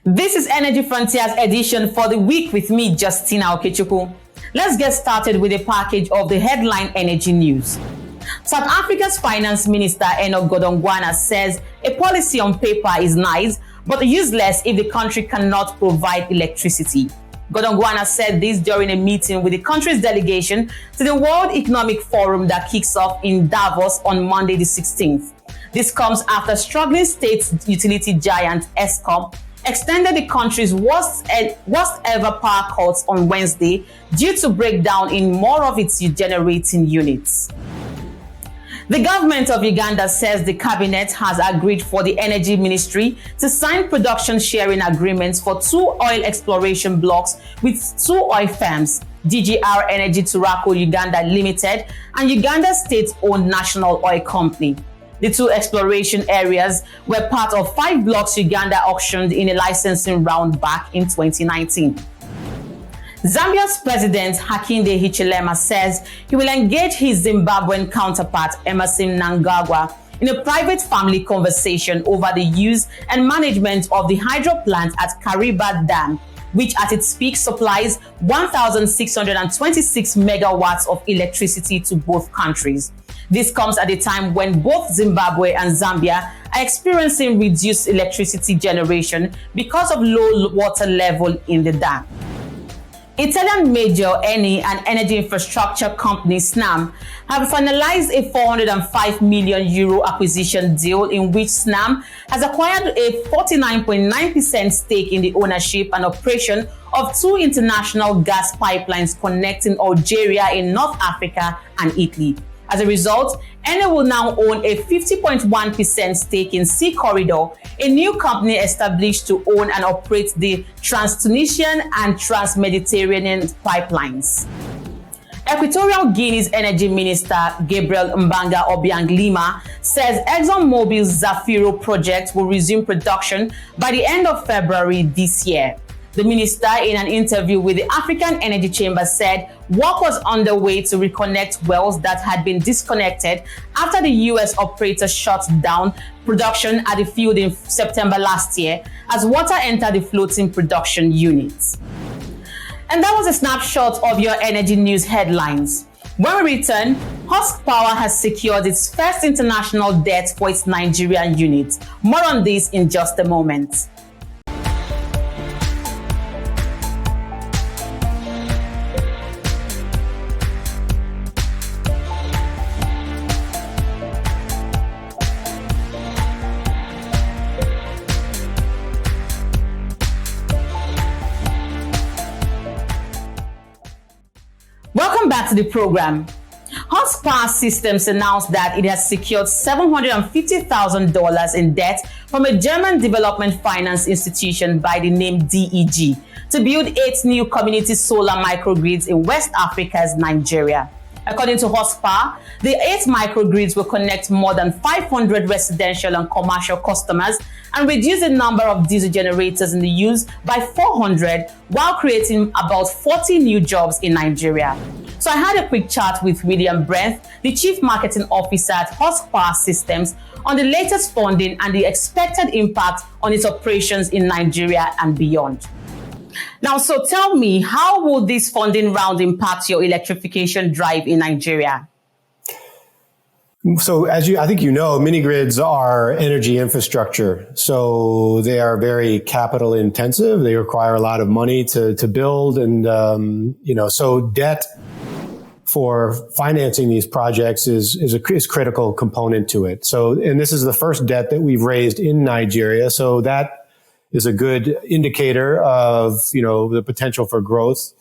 This is Energy Frontiers edition for the week with me, Justina Okechukwu. Let's get started with a package of the headline energy news. South Africa's Finance Minister Enoch Godongwana says a policy on paper is nice, but useless if the country cannot provide electricity. Godongwana said this during a meeting with the country's delegation to the World Economic Forum that kicks off in Davos on Monday the 16th. This comes after struggling state utility giant Eskom extended the country's worst ever power cuts on Wednesday due to breakdown in more of its generating units. The government of Uganda says the cabinet has agreed for the energy ministry to sign production sharing agreements for 2 oil exploration blocks with 2 oil firms, DGR Energy Turaco Uganda Limited and Uganda state-owned National Oil Company. The 2 exploration areas were part of 5 blocks Uganda auctioned in a licensing round back in 2019. Zambia's President Hakainde Hichilema says he will engage his Zimbabwean counterpart Emmerson Mnangagwa in a private family conversation over the use and management of the hydro plant at Kariba Dam, which at its peak supplies 1,626 megawatts of electricity to both countries. This comes at a time when both Zimbabwe and Zambia are experiencing reduced electricity generation because of low water level in the dam. Italian major Eni and energy infrastructure company Snam have finalized a €405 million acquisition deal in which Snam has acquired a 49.9% stake in the ownership and operation of 2 international gas pipelines connecting Algeria in North Africa and Italy. As a result, Eni will now own a 50.1% stake in Sea Corridor, a new company established to own and operate the Trans-Tunisian and Trans-Mediterranean pipelines. Equatorial Guinea's Energy Minister Gabriel Mbanga Obiang Lima says ExxonMobil's Zafiro project will resume production by the end of February this year. The minister, in an interview with the African Energy Chamber, said work was underway to reconnect wells that had been disconnected after the U.S. operator shut down production at the field in September last year as water entered the floating production units. And that was a snapshot of your energy news headlines. When we return, Husk Power has secured its first international debt for its Nigerian unit. More on this in just a moment. Welcome back to the program. Husk Power Systems announced that it has secured $750,000 in debt from a German development finance institution by the name DEG to build 8 new community solar microgrids in West Africa's Nigeria. According to Husk Power, the 8 microgrids will connect more than 500 residential and commercial customers and reduce the number of diesel generators in the use by 400 while creating about 40 new jobs in Nigeria. So I had a quick chat with William Brent, the Chief Marketing Officer at Husk Power Systems, on the latest funding and the expected impact on its operations in Nigeria and beyond. Now, so tell me, how will this funding round impact your electrification drive in Nigeria? So I think you know, mini grids are energy infrastructure. So they are very capital intensive. They require a lot of money to build. And, so debt for financing these projects is a critical component to it. So, and this is the first debt that we've raised in Nigeria. So that is a good indicator of, the potential for growth.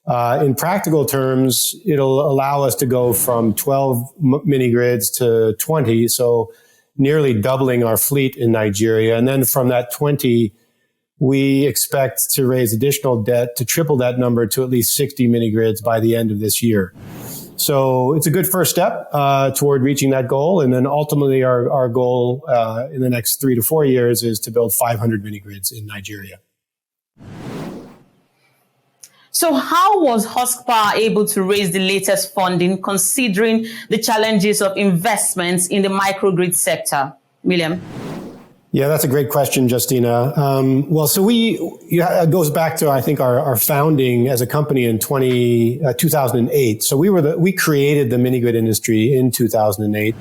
In practical terms, it'll allow us to go from 12 mini grids to 20. So nearly doubling our fleet in Nigeria. And then from that 20, we expect to raise additional debt to triple that number to at least 60 mini grids by the end of this year. So it's a good first step toward reaching that goal. And then ultimately our goal in the next 3 to 4 years is to build 500 mini grids in Nigeria. So how was Husk Power able to raise the latest funding considering the challenges of investments in the microgrid sector? William? Yeah, that's a great question, Justina. It goes back to, I think, our founding as a company in 2008. So we created the mini grid industry in 2008.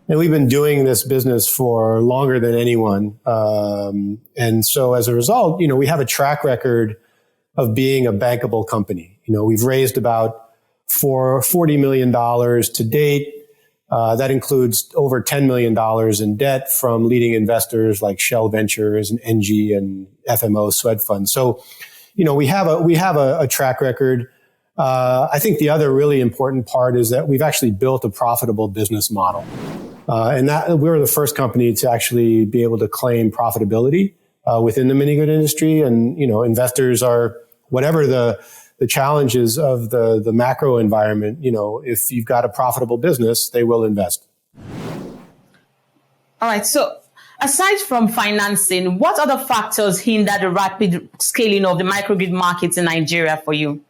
And we've been doing this business for longer than anyone. And so as a result, we have a track record of being a bankable company. We've raised about $40 million to date. That includes over $10 million in debt from leading investors like Shell Ventures and NG and FMO Swed Fund. So, we have a track record. I think the other really important part is that we've actually built a profitable business model. And that we were the first company to actually be able to claim profitability within the mini grid industry. And, investors are, whatever the challenges of the macro environment, if you've got a profitable business, they will invest. All right. So aside from financing, what other factors hinder the rapid scaling of the microgrid markets in Nigeria for you?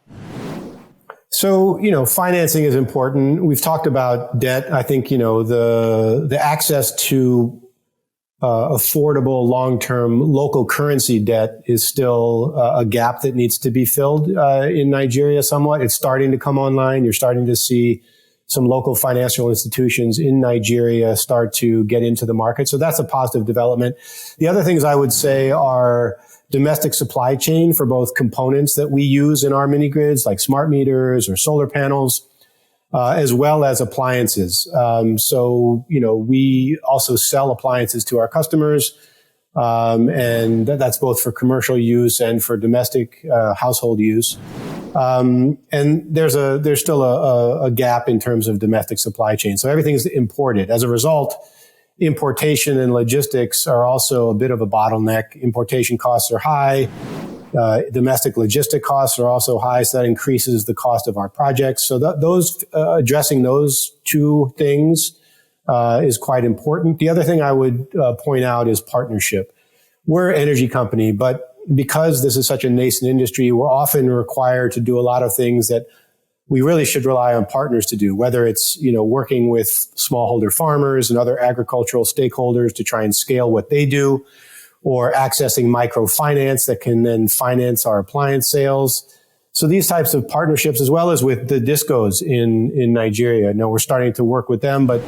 So, financing is important. We've talked about debt. I think, the access to affordable long-term local currency debt is still a gap that needs to be filled in Nigeria somewhat. It's starting to come online. You're starting to see some local financial institutions in Nigeria start to get into the market. So that's a positive development. The other things I would say are domestic supply chain for both components that we use in our mini grids, like smart meters or solar panels, as well as appliances. We also sell appliances to our customers, and that's both for commercial use and for domestic household use. And there's still a gap in terms of domestic supply chain. So everything's imported. As a result, importation and logistics are also a bit of a bottleneck. Importation costs are high. Domestic logistic costs are also high, so that increases the cost of our projects. So addressing those two things is quite important. The other thing I would point out is partnership. We're an energy company, but because this is such a nascent industry, we're often required to do a lot of things that we really should rely on partners to do, whether it's, working with smallholder farmers and other agricultural stakeholders to try and scale what they do, or accessing microfinance that can then finance our appliance sales. So these types of partnerships, as well as with the discos in Nigeria, we're starting to work with them, but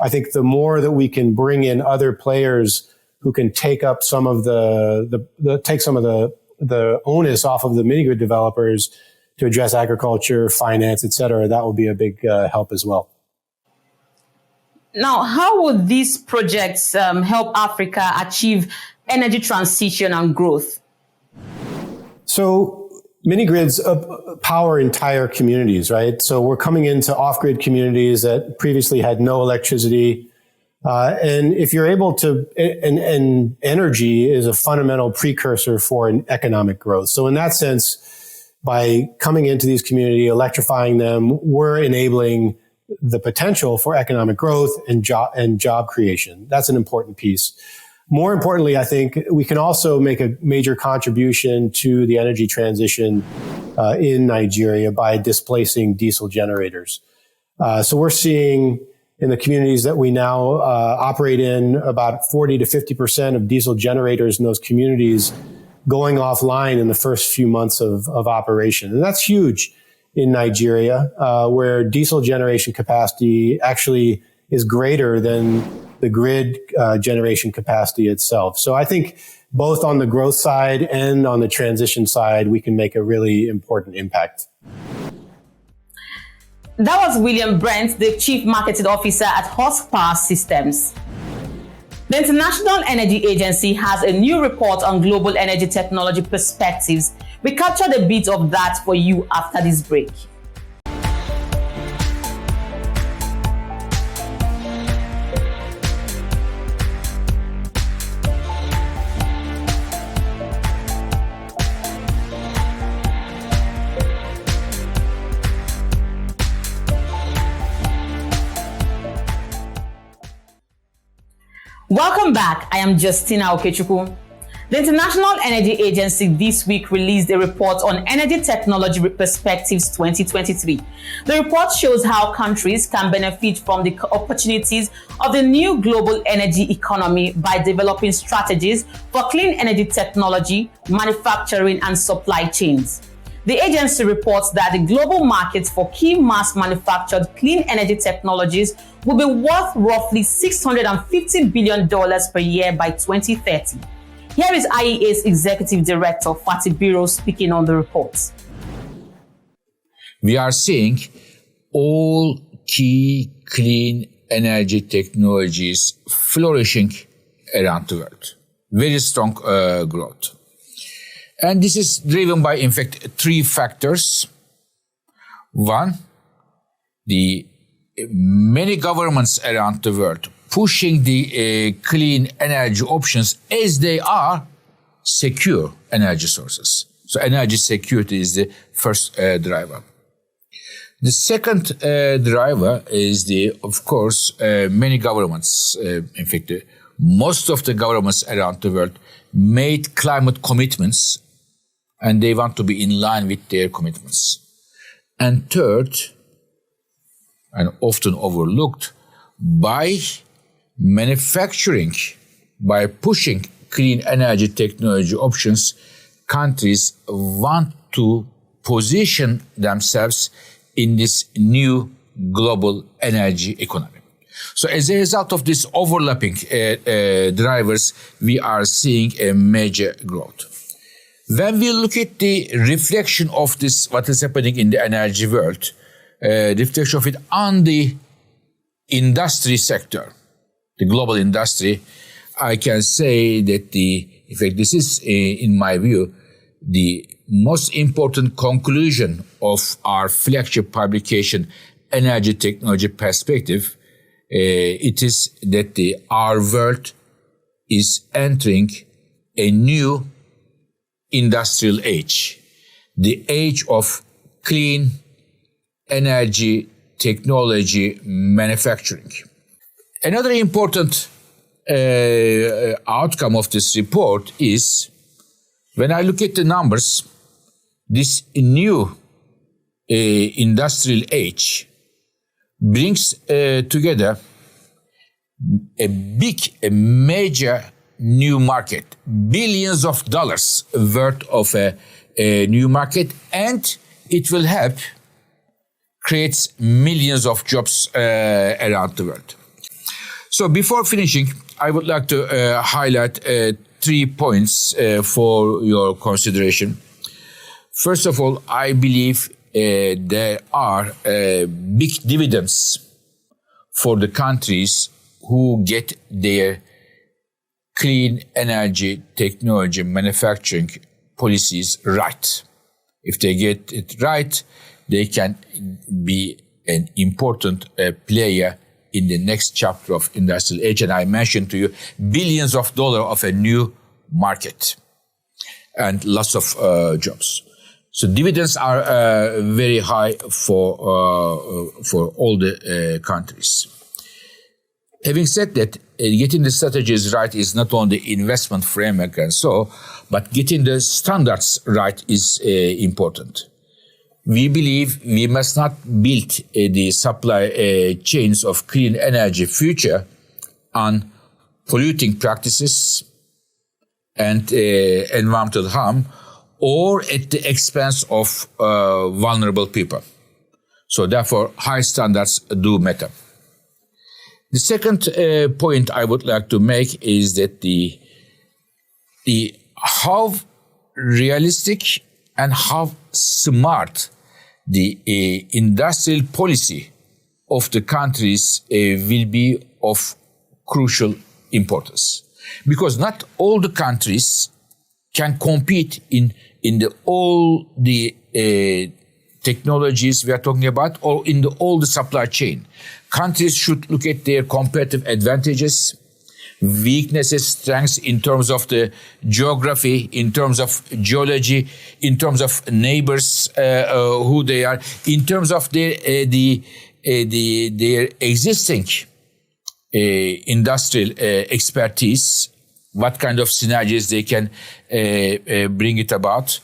I think the more that we can bring in other players who can take up some of the onus off of the mini grid developers to address agriculture, finance, et cetera, that will be a big help as well. Now, how would these projects help Africa achieve energy transition and growth? So mini grids power entire communities, right? So we're coming into off-grid communities that previously had no electricity. And if you're able to, and energy is a fundamental precursor for an economic growth. So in that sense, by coming into these communities, electrifying them, we're enabling the potential for economic growth and job creation. That's an important piece. More importantly, I think we can also make a major contribution to the energy transition in Nigeria by displacing diesel generators. So we're seeing in the communities that we now operate in, about 40 to 50% of diesel generators in those communities going offline in the first few months of operation. And that's huge in Nigeria, where diesel generation capacity actually is greater than the grid generation capacity itself. So I think both on the growth side and on the transition side, we can make a really important impact. That was William Brent, the Chief Marketing Officer at Husk Power Systems. The International Energy Agency has a new report on global energy technology perspectives. We captured a bit of that for you after this break. Welcome back. I am Justina Okechukwu. The International Energy Agency this week released a report on Energy Technology Perspectives 2023. The report shows how countries can benefit from the opportunities of the new global energy economy by developing strategies for clean energy technology, manufacturing, and supply chains. The agency reports that the global market for key mass-manufactured clean energy technologies will be worth roughly $650 billion per year by 2030. Here is IEA's Executive Director, Fatih Birol, speaking on the report. We are seeing all key clean energy technologies flourishing around the world. Very strong growth. And this is driven by, in fact, three factors. One, the many governments around the world pushing the clean energy options as they are secure energy sources. So energy security is the first driver. The second driver is of course, many governments, in fact, most of the governments around the world made climate commitments and they want to be in line with their commitments. And third, and often overlooked, by manufacturing, by pushing clean energy technology options, countries want to position themselves in this new global energy economy. So as a result of this overlapping drivers, we are seeing a major growth. When we look at the reflection of this, what is happening in the energy world, reflection of it on the industry sector, the global industry, I can say that in fact, this is, in my view, the most important conclusion of our flagship publication, Energy Technology Perspective. It is that our world is entering a new industrial age, the age of clean energy technology manufacturing. Another important outcome of this report is, when I look at the numbers, this new industrial age brings together a major new market, billions of dollars worth of a new market, and it will help create millions of jobs around the world. So before finishing, I would like to highlight 3 points for your consideration. First of all, I believe there are big dividends for the countries who get their clean energy technology manufacturing policies right. If they get it right, they can be an important player in the next chapter of industrial age. And I mentioned to you billions of dollars of a new market and lots of jobs. So dividends are very high for all the countries. Having said that, getting the strategies right is not only investment framework and so, but getting the standards right is important. We believe we must not build the supply chains of clean energy future on polluting practices and environmental harm, or at the expense of vulnerable people. So therefore, high standards do matter. The second point I would like to make is that the how realistic and how smart the industrial policy of the countries will be of crucial importance. Because not all the countries can compete in all the technologies we are talking about, or in all the supply chain. Countries should look at their competitive advantages, weaknesses, strengths in terms of the geography, in terms of geology, in terms of neighbors, who they are, in terms of their existing industrial expertise, what kind of synergies they can bring it about,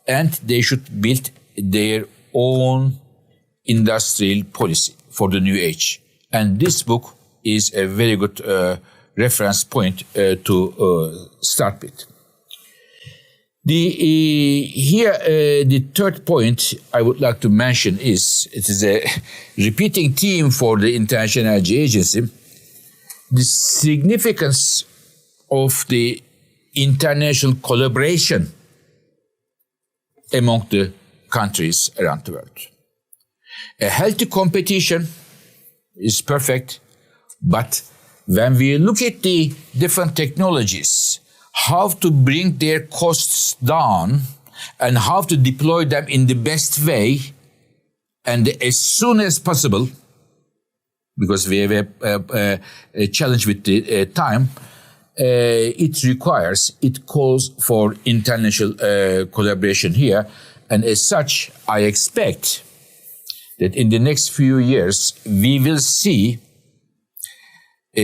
and they should build their own industrial policy for the new age. And this book is a very good reference point to start with. The third point I would like to mention is, it is a repeating theme for the International Energy Agency, the significance of the international collaboration among the countries around the world. A healthy competition is perfect, but when we look at the different technologies, how to bring their costs down and how to deploy them in the best way and as soon as possible, because we have a challenge with the time, it calls for international collaboration here. And as such, I expect that in the next few years, we will see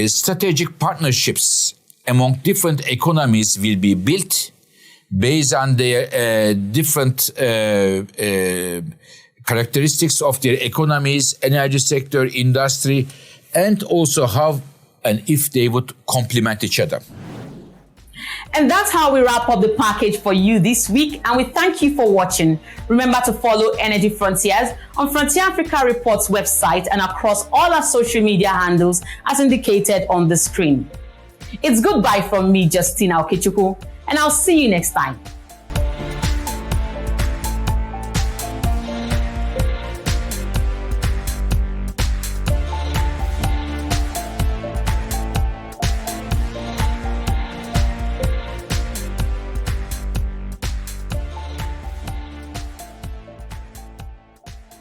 strategic partnerships among different economies will be built based on their different characteristics of their economies, energy sector, industry, and also how and if they would complement each other. And that's how we wrap up the package for you this week. And we thank you for watching. Remember to follow Energy Frontiers on Frontier Africa Reports website and across all our social media handles as indicated on the screen. It's goodbye from me, Justina Okechukwu, and I'll see you next time.